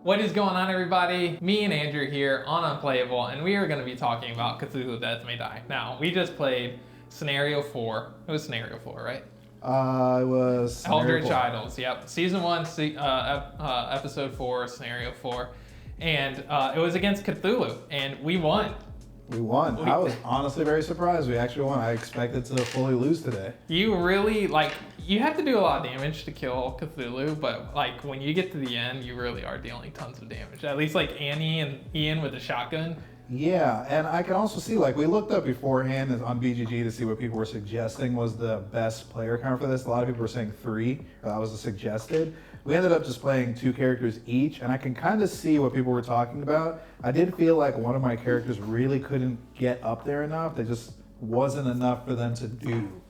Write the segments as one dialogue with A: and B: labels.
A: What is going on, everybody? Me and Andrew here on Unplayable, and we are going to be talking about Cthulhu Death May Die. Now, we just played Scenario 4. It was Scenario 4, right?
B: It was
A: Eldritch Idols, yep. Season 1, Episode 4, Scenario 4. And it was against Cthulhu, and we won.
B: We won. I was honestly very surprised we actually won. I expected to fully lose today.
A: You really, you have to do a lot of damage to kill Cthulhu, but, when you get to the end, you really are dealing tons of damage. At least, Annie and Ian with a shotgun.
B: Yeah, and I can also see, we looked up beforehand on BGG to see what people were suggesting was the best player count for this. A lot of people were saying 3. That was the suggested. We ended up just playing 2 characters each, and I can kind of see what people were talking about. I did feel like one of my characters really couldn't get up there enough. There just wasn't enough for them to do.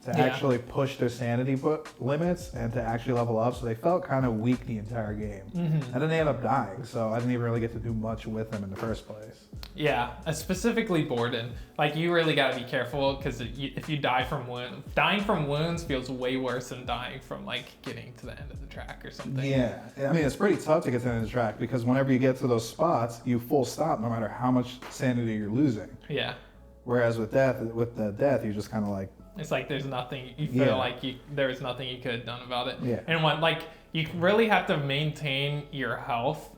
B: To actually push their sanity limits and to actually level up, so they felt kind of weak the entire game. And then they ended up dying, so I didn't even really get to do much with them in the first place.
A: Yeah, specifically Borden. You really got to be careful, because if you die from wounds, dying from wounds feels way worse than dying from getting to the end of the track or something.
B: Yeah, I mean, it's pretty tough to get to the end of the track, because whenever you get to those spots, you full stop no matter how much sanity you're losing.
A: Yeah.
B: Whereas with the death, you're just kind of like,
A: it's there's nothing, you feel there's nothing you could have done about it.
B: Yeah.
A: And you really have to maintain your health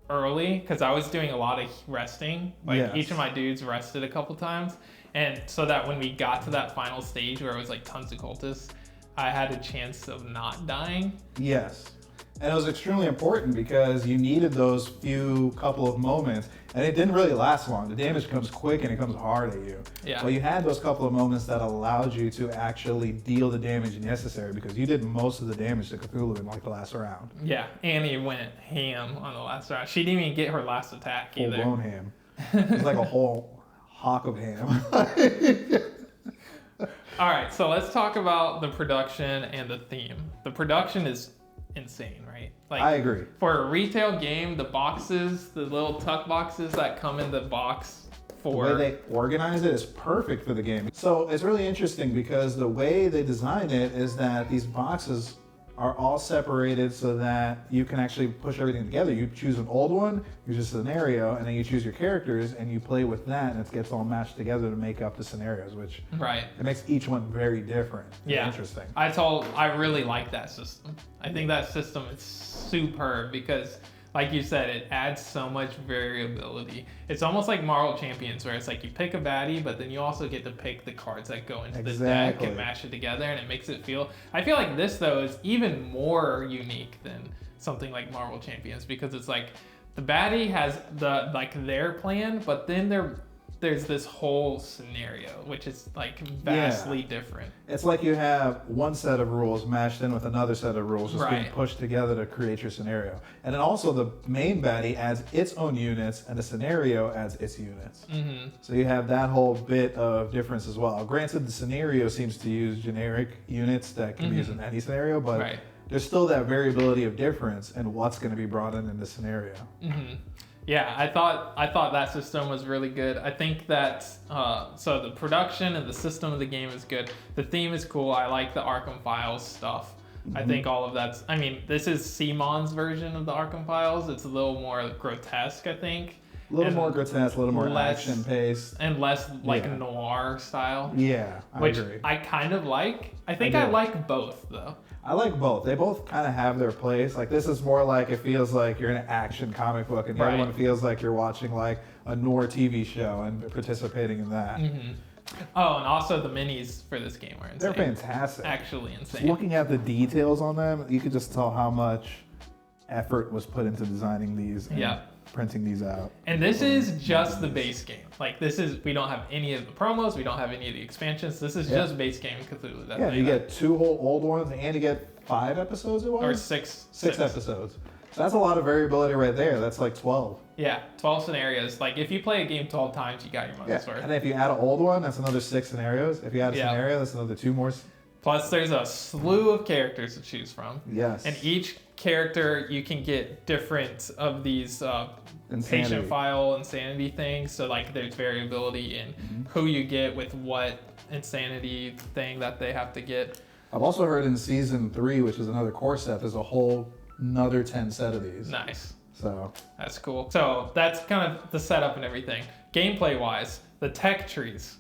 A: early, because I was doing a lot of resting. Each of my dudes rested a couple times. And so that when we got to that final stage where it was tons of cultists, I had a chance of not dying.
B: Yes. And it was extremely important because you needed those few couple of moments, and it didn't really last long. The damage comes quick and it comes hard at you.
A: Yeah.
B: Well, you had those couple of moments that allowed you to actually deal the damage necessary, because you did most of the damage to Cthulhu in the last round.
A: Yeah, Annie went ham on the last round. She didn't even get her last attack either.
B: Full blown ham. It was like a whole hawk of ham.
A: All right, so let's talk about the production and the theme. The production is insane, right?
B: I agree.
A: For a retail game, the boxes, the little tuck boxes that come in the box for...
B: The way they organize it is perfect for the game. So it's really interesting because the way they design it is that these boxes are all separated so that you can actually push everything together. You choose an old one, you choose a scenario, and then you choose your characters and you play with that, and it gets all matched together to make up the scenarios, which it makes each one very different.
A: Yeah.
B: Interesting.
A: I really like that system. I think that system is superb because, like you said, it adds so much variability. It's almost like Marvel Champions, where it's you pick a baddie, but then you also get to pick the cards that go into the deck and mash it together, and it makes it feel... I feel like this, though, is even more unique than something like Marvel Champions, because it's the baddie has their plan, but then there's this whole scenario, which is vastly different.
B: It's like you have one set of rules mashed in with another set of rules just being pushed together to create your scenario. And then also the main baddie adds its own units and the scenario adds its units. Mm-hmm. So you have that whole bit of difference as well. Granted, the scenario seems to use generic units that can be used in any scenario, but there's still that variability of difference in what's going to be brought in the scenario.
A: Mm-hmm. Yeah, I thought that system was really good. I think that so the production and the system of the game is good. The theme is cool. I like the Arkham Files stuff. Mm-hmm. I think all of that's... I mean, this is Simon's version of the Arkham Files. It's a little more grotesque, I think.
B: A little more grotesque, a little more action-paced.
A: And less noir style.
B: Yeah, I agree.
A: I kind of like. I think I like both, though.
B: I like both. They both kind of have their place. This is more it feels like you're in an action comic book, and the other one feels like you're watching a noir TV show and participating in that.
A: Mm-hmm. Oh, and also the minis for this game are insane.
B: They're fantastic.
A: Actually insane.
B: Just looking at the details on them, you could just tell how much effort was put into designing these and printing these out.
A: And this is just the base game. We don't have any of the promos, we don't have any of the expansions. This is just base game Cthulhu.
B: You get 2 whole old ones, and you get 5 episodes, it was?
A: Or 6.
B: 6 episodes. So that's a lot of variability right there. That's 12.
A: Yeah, 12 scenarios. If you play a game 12 times, you got your money's worth.
B: And if you add an old one, that's another 6 scenarios. If you add a scenario, that's another 2 more.
A: Plus, there's a slew of characters to choose from.
B: Yes.
A: And each character, you can get different of these patient file insanity things. So, there's variability in who you get with what insanity thing that they have to get.
B: I've also heard in season 3, which is another core set, there's a whole another 10 set of these.
A: Nice.
B: So
A: That's cool. So that's kind of the setup and everything. Gameplay wise, the tech trees.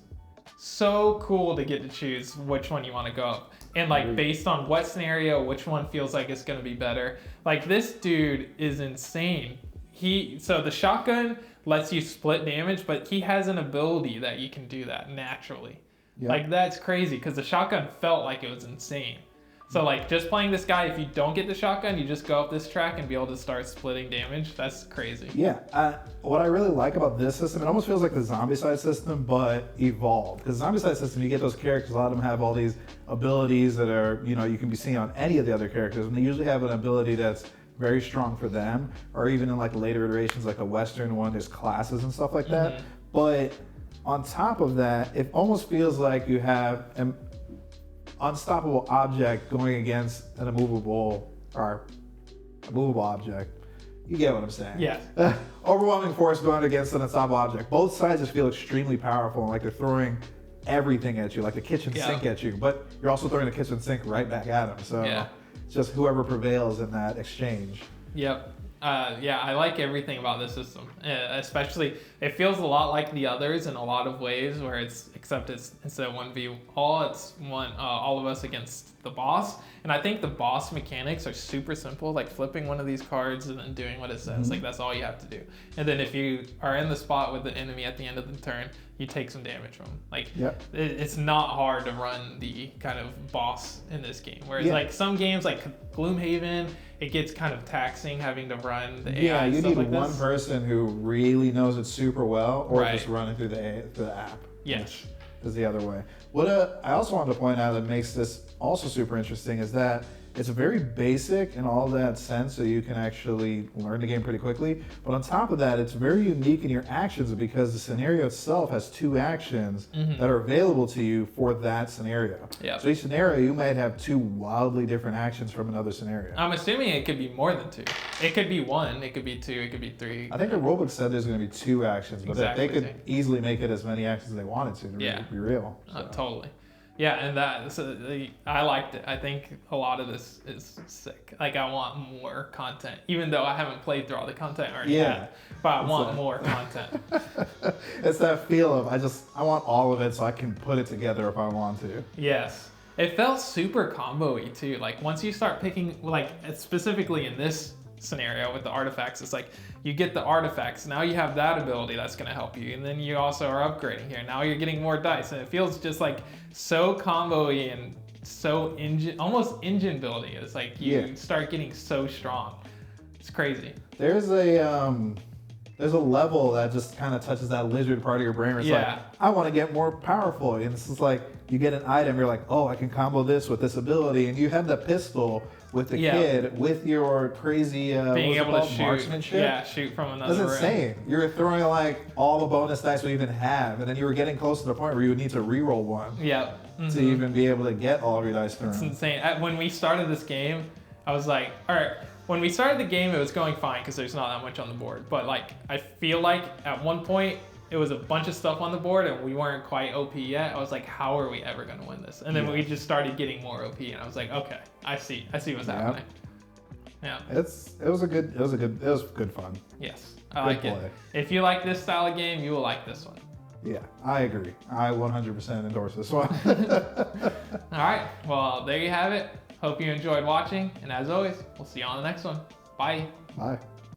A: So cool to get to choose which one you want to go up. And like based on what scenario, which one feels like it's gonna be better. Like this dude is insane. So the shotgun lets you split damage, but he has an ability that you can do that naturally. Yep. Like that's crazy because the shotgun felt like it was insane. So like just playing this guy, if you don't get the shotgun, you just go up this track and be able to start splitting damage. That's crazy.
B: Yeah, what I really like about this system, it almost feels like the Zombicide system, but evolved. Because Zombicide system, you get those characters, a lot of them have all these abilities that are, you can be seen on any of the other characters, and they usually have an ability that's very strong for them, or even in like later iterations, like a Western one, there's classes and stuff like that. Mm-hmm. But on top of that, it almost feels like you have an unstoppable object going against an immovable object. You get what I'm saying?
A: Yeah.
B: Overwhelming force going against an unstoppable object. Both sides just feel extremely powerful, and like they're throwing everything at you, like the kitchen sink at you, but you're also throwing the kitchen sink right back at them. So it's just whoever prevails in that exchange.
A: Yep. I like everything about this system. Especially, it feels a lot like the others in a lot of ways, where except it's instead of 1v all, it's all of us against the boss. And I think the boss mechanics are super simple, like flipping one of these cards and then doing what it says. Mm-hmm. Like that's all you have to do. And then if you are in the spot with the enemy at the end of the turn, you take some damage from them. Like it's not hard to run the kind of boss in this game. Whereas like some games like Gloomhaven, it gets kind of taxing having to run the AI.
B: Yeah, you need
A: like
B: one person who really knows it super well, or just running through the app.
A: Yes.
B: Is the other way. What I also wanted to point out that makes this also super interesting is that it's very basic in all that sense, so you can actually learn the game pretty quickly. But on top of that, it's very unique in your actions because the scenario itself has 2 actions that are available to you for that scenario.
A: Yeah.
B: So each scenario, you might have 2 wildly different actions from another scenario.
A: I'm assuming it could be more than 2. It could be 1, it could be 2, it could be 3.
B: I think the rulebook said there's going to be 2 actions, but they could easily make it as many actions as they wanted to be real. So.
A: Totally. Yeah, and I liked it. I think a lot of this is sick. Like I want more content, even though I haven't played through all the content already. Yeah, but I want more content.
B: It's that feel of I want all of it so I can put it together if I want to.
A: Yes, it felt super combo-y too. Like once you start picking, like specifically in this scenario with the artifacts, it's like you get the artifacts, now you have that ability that's going to help you, and then you also are upgrading here, now you're getting more dice, and it feels just like so combo-y and so almost engine building. It's like you start getting so strong. It's crazy.
B: There's a level that just kind of touches that lizard part of your brain where it's like, I want to get more powerful, and it's just like you get an item, you're like, oh, I can combo this with this ability, and you have the pistol with the kid with your crazy
A: being able to shoot,
B: marksmanship.
A: Shoot from another room.
B: That's insane. You're throwing like all the bonus dice we even have, and then you were getting close to the point where you would need to re-roll one. To even be able to get all of your dice thrown.
A: It's insane. When we started this game, I was like, all right. When we started the game, it was going fine because there's not that much on the board. But like, I feel like at one point it was a bunch of stuff on the board and we weren't quite OP yet. I was like, how are we ever going to win this? And then we just started getting more OP, and I was like, okay, I see what's happening. Yeah.
B: It was good fun.
A: Yes, I like it. If you like this style of game, you will like this one.
B: Yeah, I agree. I 100% endorse this one.
A: All right. Well, there you have it. Hope you enjoyed watching, and as always, we'll see you on the next one. Bye.
B: Bye.